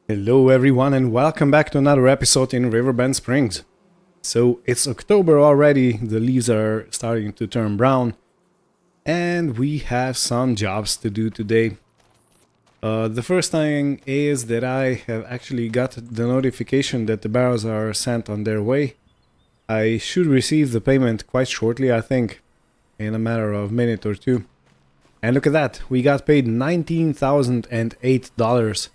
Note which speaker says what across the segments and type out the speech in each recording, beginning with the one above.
Speaker 1: Hello everyone and welcome back to another episode in Riverbend Springs. So it's October already, the leaves are starting to turn brown and we have some jobs to do today. The first thing is that I have actually got the notification that the barrels are sent on their way. I should receive the payment quite shortly, I think, in a matter of a minute or two. And look at that, we got paid $19,008.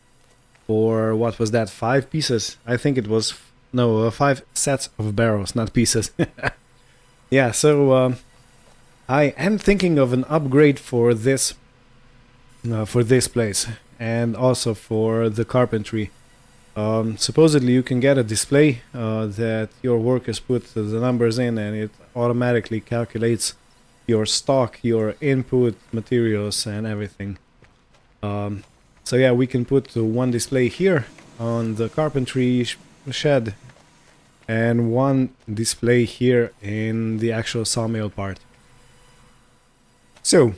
Speaker 1: For what was that, 5 pieces? I think it was, no, 5 sets of barrels, not pieces. Yeah, so I am thinking of an upgrade for this place and also for the carpentry. Supposedly you can get a display that your workers put the numbers in and it automatically calculates your stock, your input materials and everything. So yeah, we can put one display here on the carpentry shed and one display here in the actual sawmill part. So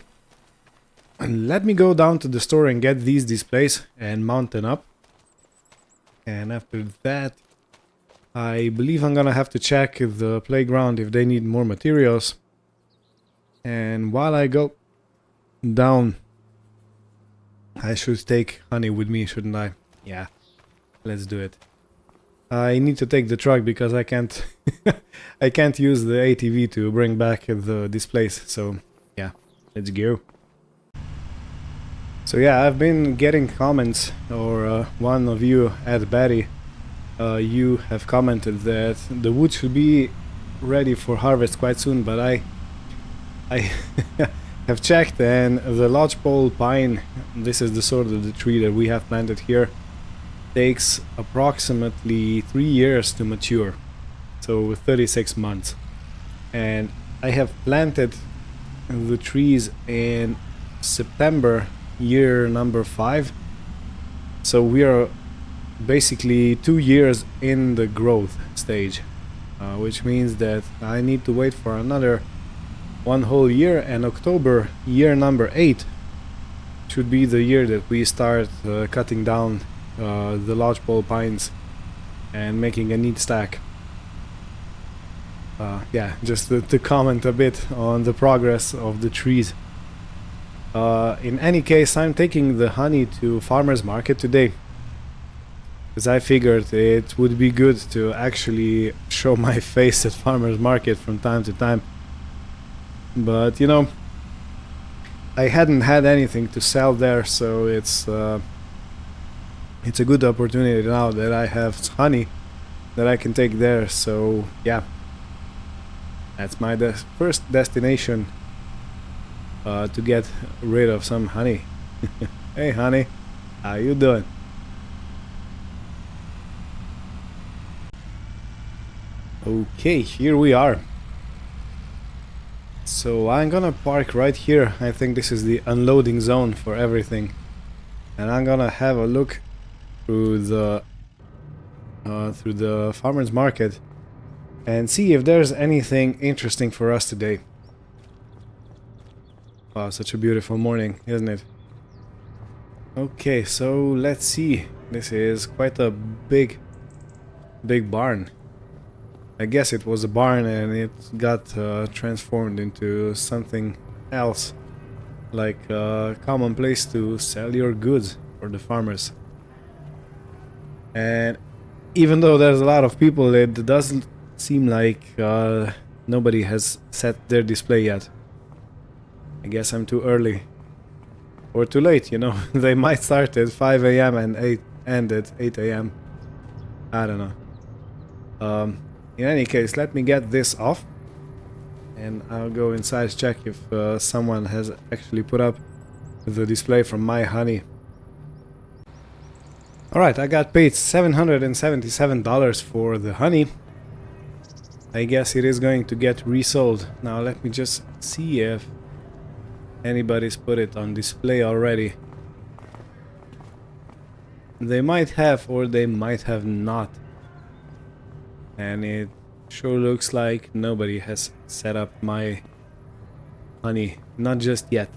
Speaker 1: let me go down to the store and get these displays and mount them up. And after that, I believe I'm gonna have to check the playground if they need more materials. And while I go down, I should take honey with me, shouldn't I? Yeah, let's do it. I need to take the truck because I can't I can't use the ATV to bring back the displays. So yeah, let's go. So yeah, I've been getting comments, or one of you at Betty, you have commented that the wood should be ready for harvest quite soon, but I have checked and the lodgepole pine, this is the sort of the tree that we have planted here, takes approximately 3 years to mature, so 36 months. And I have planted the trees in September, year number 5, so we are basically 2 years in the growth stage, which means that I need to wait for another 1 whole year, and October, year number 8, should be the year that we start cutting down the lodgepole pines and making a neat stack. Yeah, just to comment a bit on the progress of the trees. In any case, I'm taking the honey to farmer's market today, because I figured it would be good to actually show my face at farmer's market from time to time. But you know, I hadn't had anything to sell there, so it's a good opportunity now that I have honey that I can take there. So yeah, that's my first destination, to get rid of some honey. Hey honey, how you doing? Okay, here we are. So I'm gonna park right here. I think this is the unloading zone for everything, and I'm gonna have a look through the farmer's market and see if there's anything interesting for us today. Wow, such a beautiful morning, isn't it? Okay, so let's see. This is quite a big barn. I guess it was a barn and it got transformed into something else, like a common place to sell your goods for the farmers. And even though there's a lot of people, it doesn't seem like nobody has set their display yet. I guess I'm too early. Or too late, you know. They might start at 5 AM and end at 8 AM. I don't know. In any case, let me get this off and I'll go inside to check if someone has actually put up the display from my honey. Alright, I got paid $777 for the honey. I guess it is going to get resold. Now let me just see if anybody's put it on display already. They might have, or they might have not. And it sure looks like nobody has set up my honey, not just yet.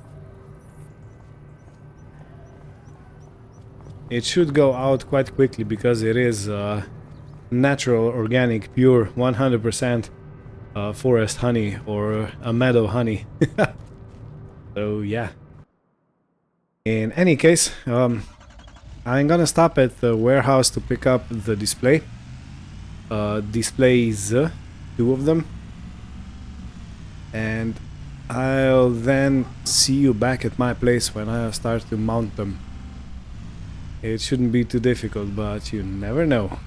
Speaker 1: it should go out quite quickly because it is natural, organic, pure, 100% forest honey or a meadow honey. So yeah. In any case, I'm gonna stop at the warehouse to pick up the display. Displays, two of them. And I'll then see you back at my place when I start to mount them. It shouldn't be too difficult, but you never know.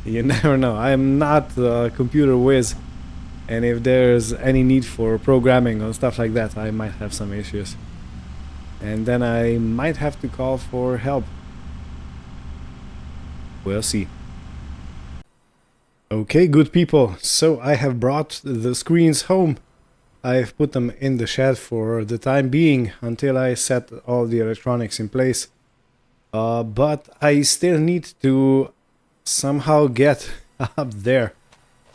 Speaker 1: You never know. I'm not a computer whiz, and if there's any need for programming or stuff like that, I might have some issues. And then I might have to call for help. We'll see. Okay, good people. So I have brought the screens home. I've put them in the shed for the time being until I set all the electronics in place. But I still need to somehow get up there.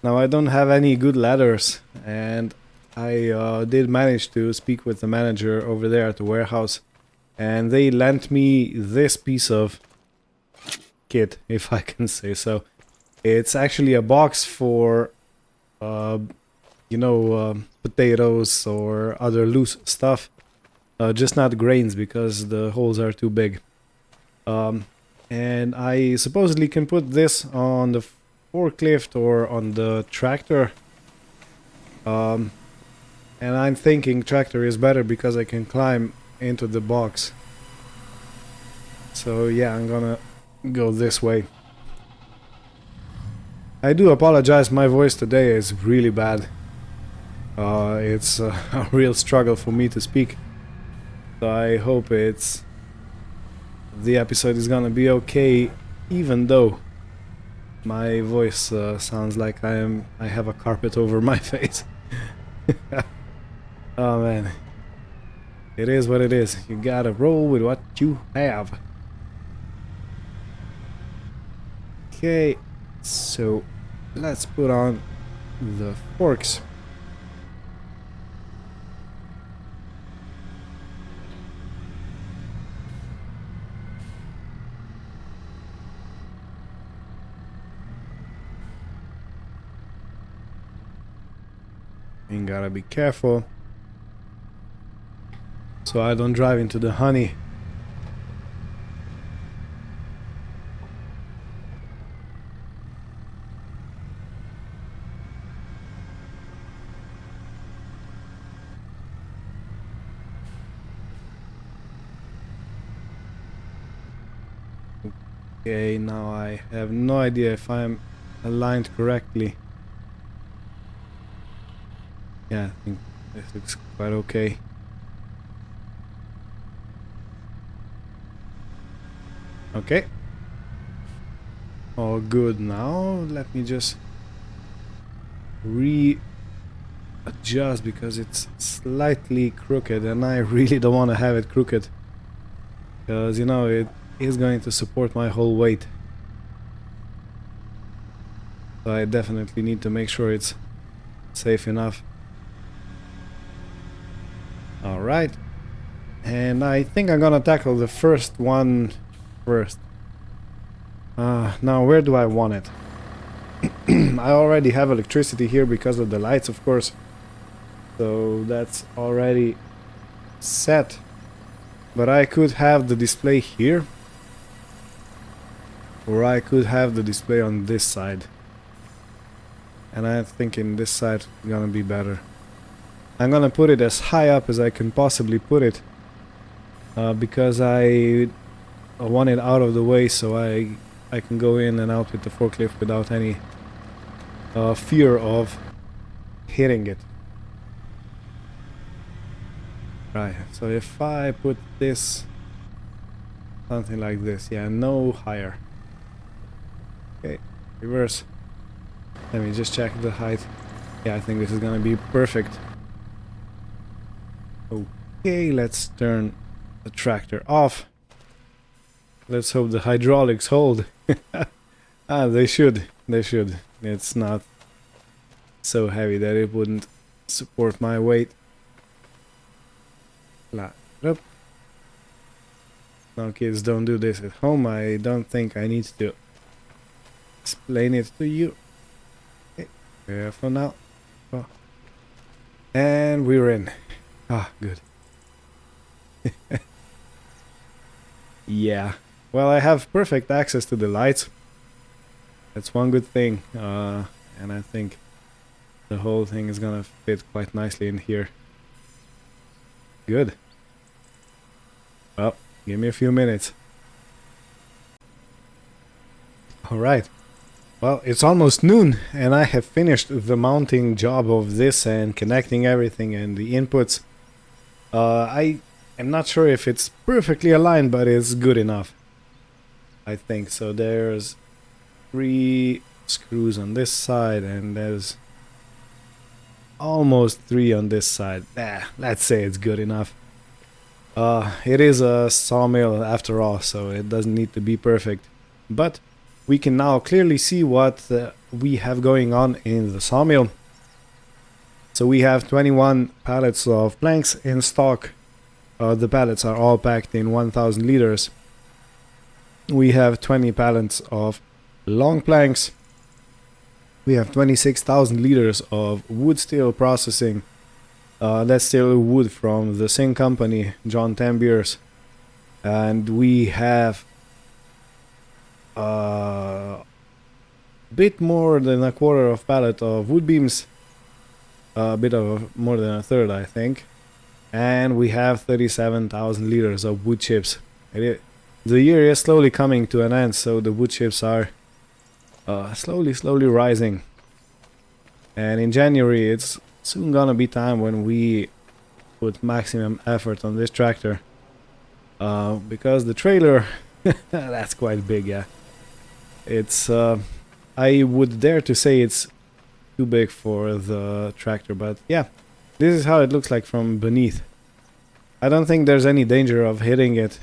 Speaker 1: Now I don't have any good ladders, and I did manage to speak with the manager over there at the warehouse, and they lent me this piece of kit, if I can say so. It's actually a box for potatoes or other loose stuff, just not grains because the holes are too big. And I supposedly can put this on the forklift or on the tractor. And I'm thinking tractor is better because I can climb into the box. So yeah, I'm gonna go this way. I do apologize, my voice today is really bad. It's a real struggle for me to speak. So I hope the episode is gonna be okay, even though my voice sounds like I have a carpet over my face. Oh man, it is what it is. You gotta roll with what you have. Okay, so let's put on the forks. You gotta be careful so I don't drive into the honey. Okay, now I have no idea if I'm aligned correctly. Yeah, I think this looks quite okay. Okay. All good now. Let me just readjust because it's slightly crooked and I really don't want to have it crooked. Because, you know, it is going to support my whole weight. So I definitely need to make sure it's safe enough. Alright, and I think I'm gonna tackle the first one first. Now where do I want it? I already have electricity here because of the lights, of course. So that's already set. But I could have the display here. Or I could have the display on this side. And I'm thinking this side is gonna be better. I'm gonna put it as high up as I can possibly put it, because I want it out of the way so I can go in and out with the forklift without any fear of hitting it. Right, so if I put this something like this, yeah, no higher. Okay, reverse. Let me just check the height. Yeah, I think this is gonna be perfect. Okay, let's turn the tractor off. Let's hope the hydraulics hold. They should. They should. It's not so heavy that it wouldn't support my weight. Flat up. No, kids, don't do this at home. I don't think I need to explain it to you. Okay, careful now. Oh. And we're in. Ah, good. Yeah. Well, I have perfect access to the lights. That's one good thing. And I think the whole thing is gonna fit quite nicely in here. Good. Well, give me a few minutes. Alright. Well, it's almost noon and I have finished the mounting job of this and connecting everything and the inputs. I am not sure if it's perfectly aligned, but it's good enough. I think so. There's 3 screws on this side and there's almost 3 on this side. Let's say it's good enough. It is a sawmill after all, so it doesn't need to be perfect. But we can now clearly see what we have going on in the sawmill. So we have 21 pallets of planks in stock. The pallets are all packed in 1000 liters. We have 20 pallets of long planks. We have 26,000 liters of wood steel processing. That's still wood from the same company, John Tambier's. And we have a bit more than a quarter of pallet of wood beams. A bit of more than a third, I think. And we have 37,000 liters of wood chips. The year is slowly coming to an end, so the wood chips are slowly rising. And in January it's soon gonna be time when we put maximum effort on this tractor. Because the trailer, that's quite big, yeah. It's, I would dare to say it's too big for the tractor, but yeah. This is how it looks like from beneath. I don't think there's any danger of hitting it,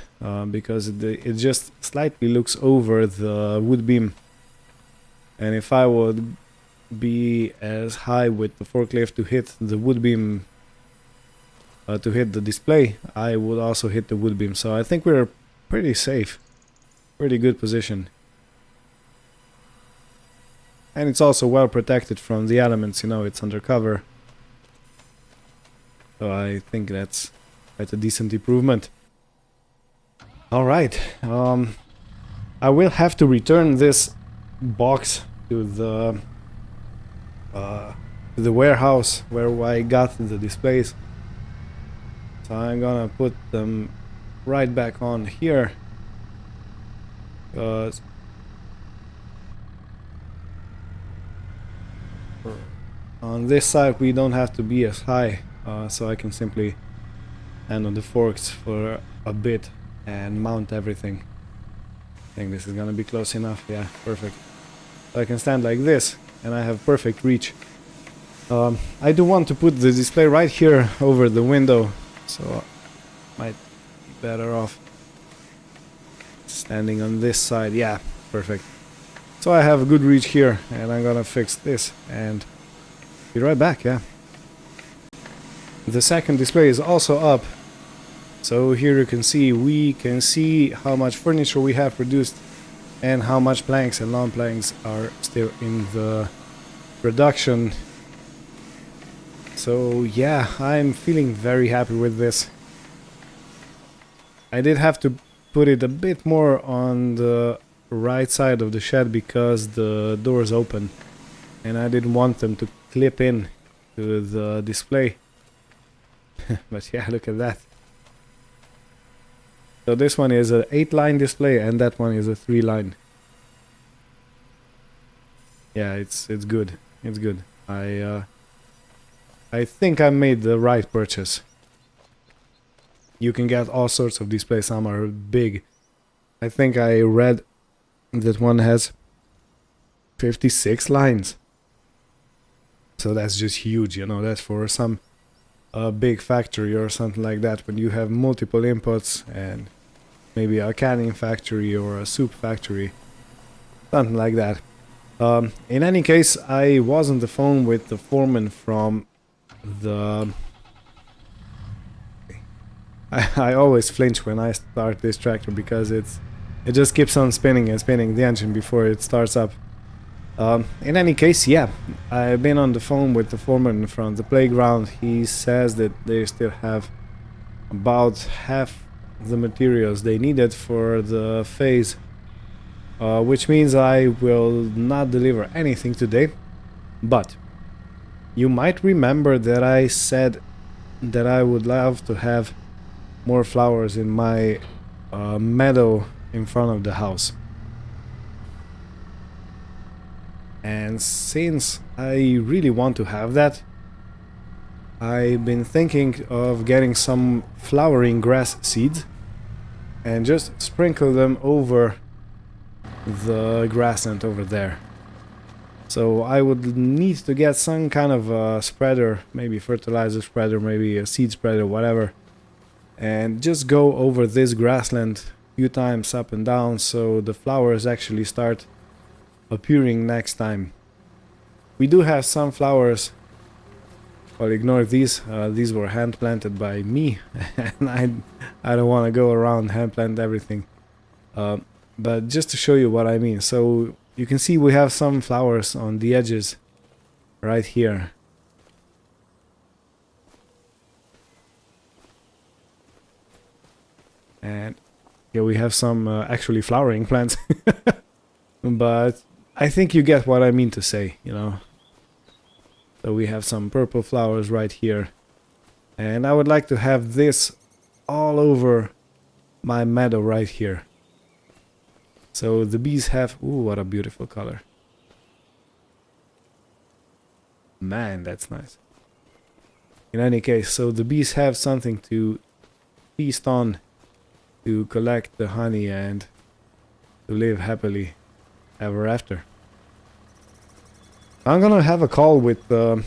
Speaker 1: because it just slightly looks over the wood beam. And if I would be as high with the forklift to hit the wood beam, to hit the display, I would also hit the wood beam. So I think we're pretty safe, pretty good position. And it's also well protected from the elements, you know, it's undercover. So I think that's quite a decent improvement. Alright, I will have to return this box to the warehouse where I got the displays. So I'm gonna put them right back on here. Because on this side we don't have to be as high, so I can simply stand on the forks for a bit and mount everything. I think this is gonna be close enough, yeah, perfect. So I can stand like this and I have perfect reach. I do want to put the display right here over the window, so might be better off standing on this side. Yeah, perfect. So I have a good reach here and I'm gonna fix this and be right back, yeah. The second display is also up. So here you can see how much furniture we have produced and how much planks and long planks are still in the production. So yeah, I'm feeling very happy with this. I did have to put it a bit more on the right side of the shed because the doors open and I didn't want them to clip in to the display. But yeah, look at that. So this one is an 8-line display and that one is a 3-line. Yeah, it's good. It's good. I think I made the right purchase. You can get all sorts of displays. Some are big. I think I read that one has 56 lines. So that's just huge, you know. That's for some big factory or something like that, when you have multiple inputs and maybe a canning factory or a soup factory, something like that. In any case, I was on the phone with the foreman from the I always flinch when I start this tractor because it just keeps on spinning and spinning the engine before it starts up. In any case, yeah, I've been on the phone with the foreman from the playground. He says that they still have about half the materials they needed for the phase, which means I will not deliver anything today. But you might remember that I said that I would love to have more flowers in my meadow in front of the house. And since I really want to have that, I've been thinking of getting some flowering grass seeds and just sprinkle them over the grassland over there. So I would need to get some kind of a spreader, maybe fertilizer spreader, maybe a seed spreader, whatever, and just go over this grassland a few times up and down so the flowers actually start appearing next time. We do have some flowers. Well, ignore these. These were hand planted by me, and I don't want to go around hand plant everything. But just to show you what I mean, so you can see we have some flowers on the edges right here. And here we have some actually flowering plants. But I think you get what I mean to say, you know. So we have some purple flowers right here. And I would like to have this all over my meadow right here. So the bees have... Ooh, what a beautiful color. Man, that's nice. In any case, so the bees have something to feast on, to collect the honey and to live happily ever after. I'm gonna have a call with the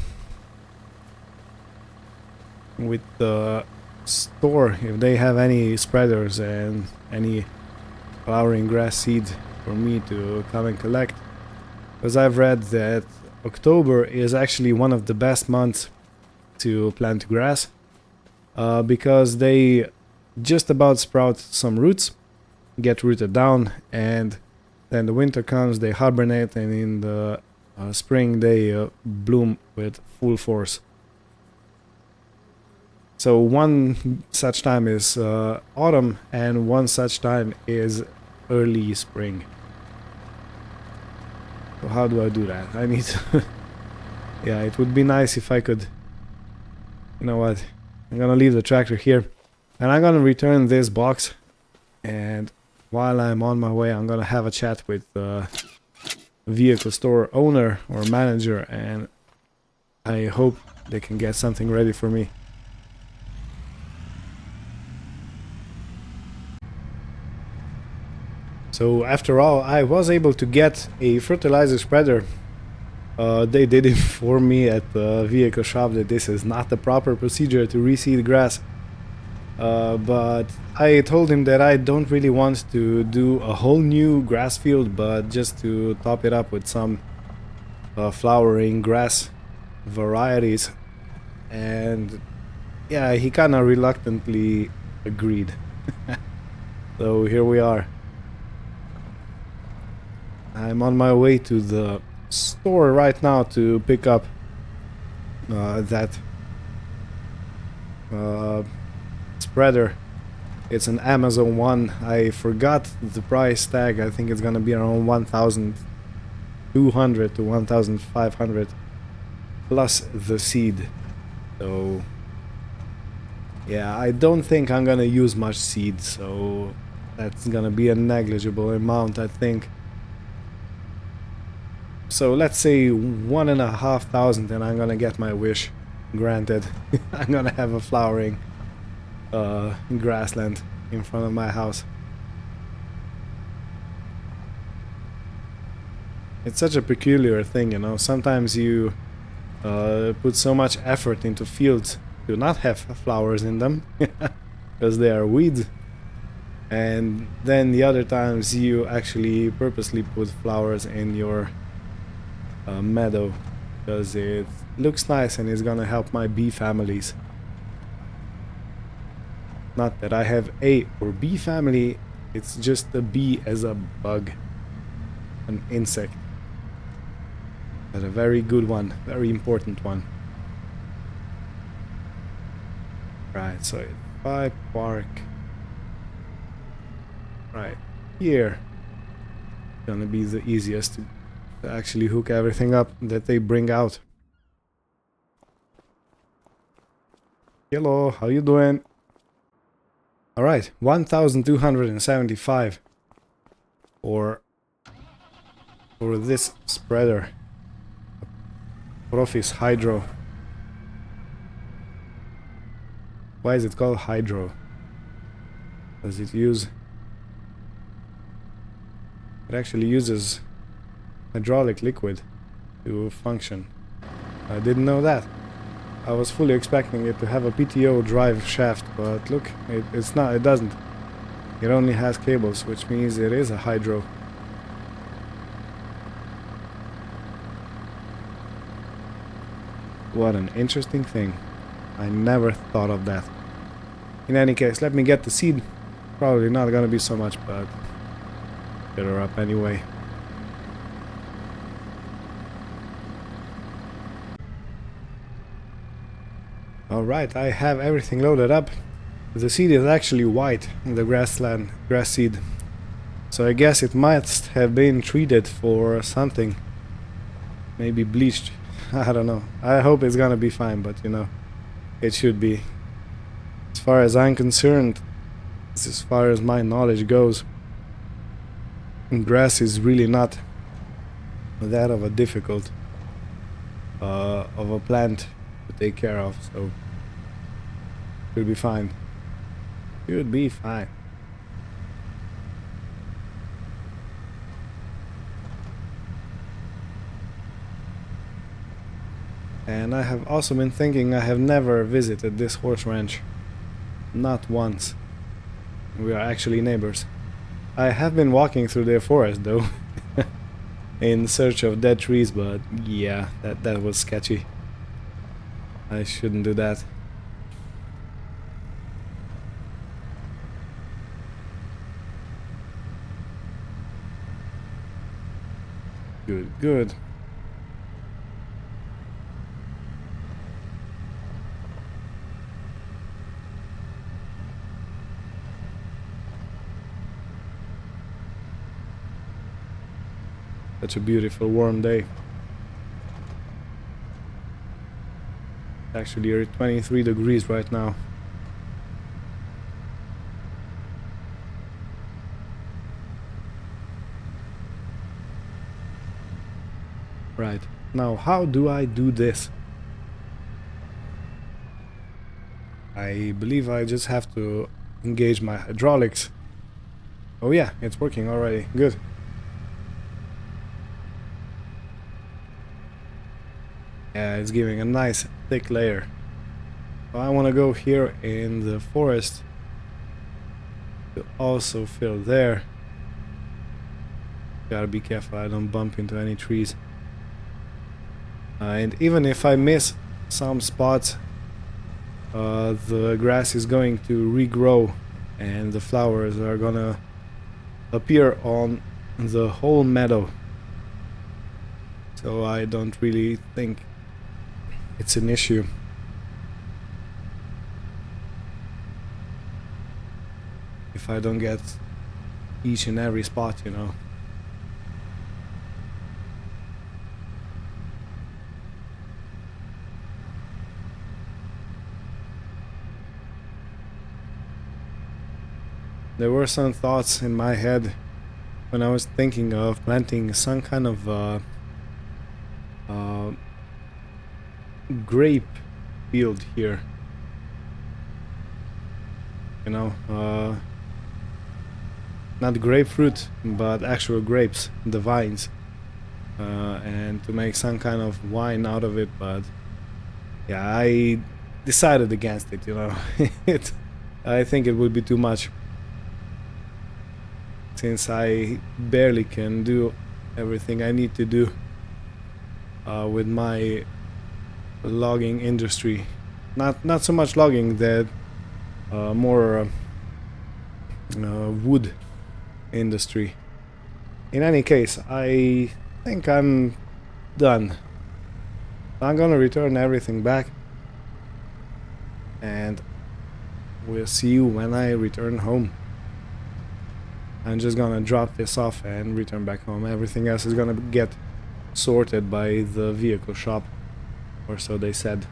Speaker 1: store if they have any spreaders and any flowering grass seed for me to come and collect, because I've read that October is actually one of the best months to plant grass, because they just about sprout some roots, get rooted down, and then the winter comes, they hibernate, and in the spring they bloom with full force. So one such time is autumn, and one such time is early spring. So how do I do that? I need to... Yeah, it would be nice if I could... You know what? I'm gonna leave the tractor here, and I'm gonna return this box, and while I'm on my way, I'm gonna have a chat with the vehicle store owner or manager, and I hope they can get something ready for me. So after all, I was able to get a fertilizer spreader. They did inform me at the vehicle shop that this is not the proper procedure to reseed grass. But I told him that I don't really want to do a whole new grass field, but just to top it up with some flowering grass varieties. And yeah, he kind of reluctantly agreed. So here we are. I'm on my way to the store right now to pick up that spreader. It's an Amazon one. I forgot the price tag. I think it's gonna be around 1,200 to 1,500 plus the seed. So yeah, I don't think I'm gonna use much seed, so that's gonna be a negligible amount, I think. So let's say 1,500 and I'm gonna get my wish granted. I'm gonna have a flowering grassland in front of my house. It's such a peculiar thing, you know. Sometimes you put so much effort into fields to not have flowers in them because they are weeds, and then the other times you actually purposely put flowers in your meadow because it looks nice and it's gonna help my bee families. Not that I have A or B family, it's just the B as a bug, an insect. But a very good one, very important one. Right, so if I park right here, gonna be the easiest to actually hook everything up that they bring out. Hello, how you doing? Alright, 1275 for this spreader. Profis Hydro. Why is it called Hydro? Does it use... It actually uses hydraulic liquid to function. I didn't know that. I was fully expecting it to have a PTO drive shaft, but look, it's not, it doesn't. It only has cables, which means it is a hydro. What an interesting thing. I never thought of that. In any case, let me get the seed. Probably not gonna be so much, but get her up anyway. Alright, I have everything loaded up. The seed is actually white, the grass seed. So I guess it must have been treated for something. Maybe bleached. I don't know. I hope it's gonna be fine, but you know, it should be. As far as I'm concerned, as far as my knowledge goes, grass is really not that of a difficult of a plant to take care of, so should be fine. Should be fine. And I have also been thinking I have never visited this horse ranch. Not once. We are actually neighbors. I have been walking through their forest though. In search of dead trees, but yeah, that was sketchy. I shouldn't do that. Good, good. Such a beautiful warm day. Actually, you're at 23 degrees right now. Right. Now, how do I do this? I believe I just have to engage my hydraulics. Oh yeah, it's working already. Good. Yeah, it's giving a nice thick layer. So I want to go here in the forest to also fill there. Gotta be careful I don't bump into any trees. And even if I miss some spots, the grass is going to regrow and the flowers are gonna appear on the whole meadow. So I don't really think it's an issue. If I don't get each and every spot, you know. There were some thoughts in my head when I was thinking of planting some kind of grape field here. You know, not grapefruit, but actual grapes, the vines, and to make some kind of wine out of it. But yeah, I decided against it. You know, I think it would be too much. Since I barely can do everything I need to do with my logging industry. Not so much logging that more wood industry. In any case, I think I'm done. I'm gonna return everything back, and we'll see you when I return home. I'm just gonna drop this off and return back home. Everything else is gonna get sorted by the vehicle shop, or so they said.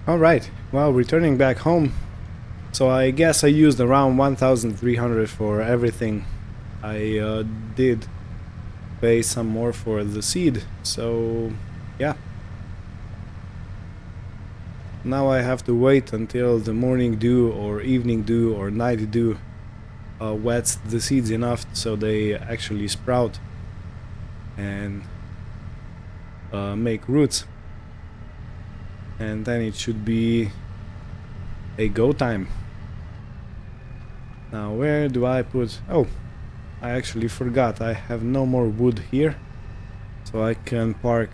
Speaker 1: Alright, well, returning back home. So I guess I used around 1,300 for everything. I did pay some more for the seed, so yeah. Now I have to wait until the morning dew or evening dew or night dew wets the seeds enough so they actually sprout and make roots. And then it should be a go time. Now where do I put... oh, I actually forgot, I have no more wood here, so I can park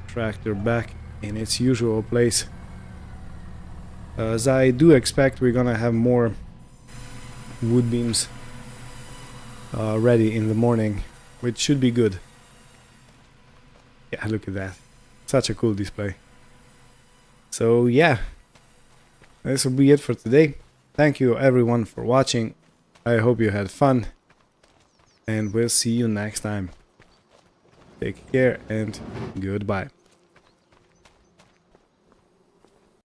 Speaker 1: tractor back in its usual place. As I do expect we're gonna have more wood beams ready in the morning, which should be good. Yeah, look at that. Such a cool display. So yeah, this will be it for today. Thank you everyone for watching. I hope you had fun, and we'll see you next time. Take care and goodbye.